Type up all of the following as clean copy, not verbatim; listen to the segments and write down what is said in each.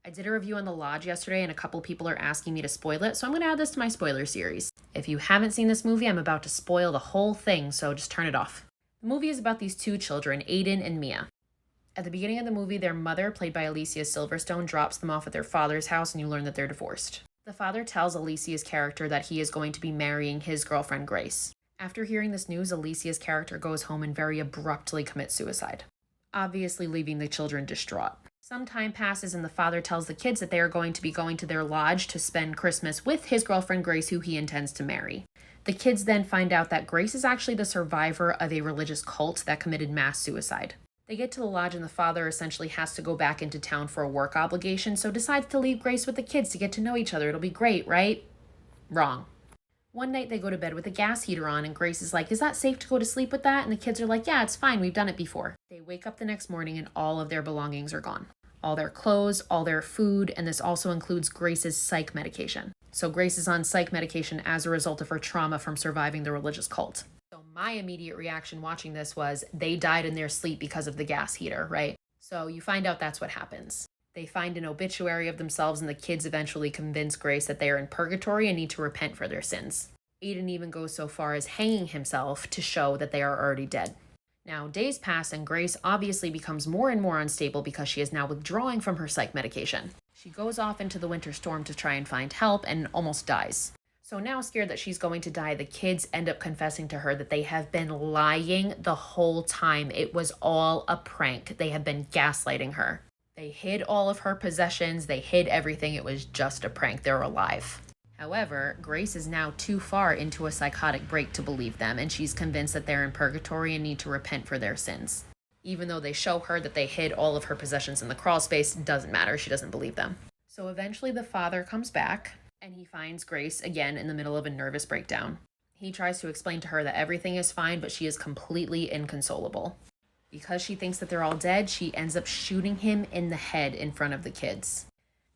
I did a review on The Lodge yesterday, and a couple people are asking me to spoil it, so I'm going to add this to my spoiler series. If you haven't seen this movie, I'm about to spoil the whole thing, so just turn it off. The movie is about these two children, Aiden and Mia. At the beginning of the movie, their mother, played by Alicia Silverstone, drops them off at their father's house, and you learn that they're divorced. The father tells Alicia's character that he is going to be marrying his girlfriend, Grace. After hearing this news, Alicia's character goes home and very abruptly commits suicide, obviously leaving the children distraught. Some time passes and the father tells the kids that they are going to be going to their lodge to spend Christmas with his girlfriend Grace, who he intends to marry. The kids then find out that Grace is actually the survivor of a religious cult that committed mass suicide. They get to the lodge and the father essentially has to go back into town for a work obligation, so decides to leave Grace with the kids to get to know each other. It'll be great, right? Wrong. One night they go to bed with a gas heater on and Grace is like, "Is that safe to go to sleep with that?" And the kids are like, "Yeah, it's fine. We've done it before." They wake up the next morning and all of their belongings are gone. All their clothes, all their food, and this also includes Grace's psych medication. So Grace is on psych medication as a result of her trauma from surviving the religious cult. So my immediate reaction watching this was they died in their sleep because of the gas heater, right? So you find out that's what happens. They find an obituary of themselves and the kids eventually convince Grace that they are in purgatory and need to repent for their sins. Aiden even goes so far as hanging himself to show that they are already dead. Now, days pass and Grace obviously becomes more and more unstable because she is now withdrawing from her psych medication. She goes off into the winter storm to try and find help and almost dies. So now scared that she's going to die, the kids end up confessing to her that they have been lying the whole time. It was all a prank. They have been gaslighting her. They hid all of her possessions. They hid everything. It was just a prank. They're alive. However, Grace is now too far into a psychotic break to believe them, and she's convinced that they're in purgatory and need to repent for their sins. Even though they show her that they hid all of her possessions in the crawl space, it doesn't matter. She doesn't believe them. So eventually the father comes back, and he finds Grace again in the middle of a nervous breakdown. He tries to explain to her that everything is fine, but she is completely inconsolable. Because she thinks that they're all dead, she ends up shooting him in the head in front of the kids.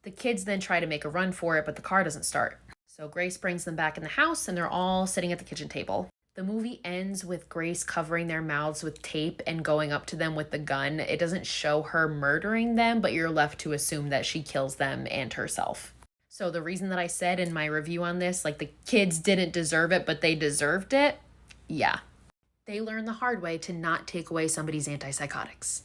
The kids then try to make a run for it, but the car doesn't start. So Grace brings them back in the house and they're all sitting at the kitchen table. The movie ends with Grace covering their mouths with tape and going up to them with the gun. It doesn't show her murdering them, but you're left to assume that she kills them and herself. So the reason that I said in my review on this, like the kids didn't deserve it, but they deserved it, yeah. They learn the hard way to not take away somebody's antipsychotics.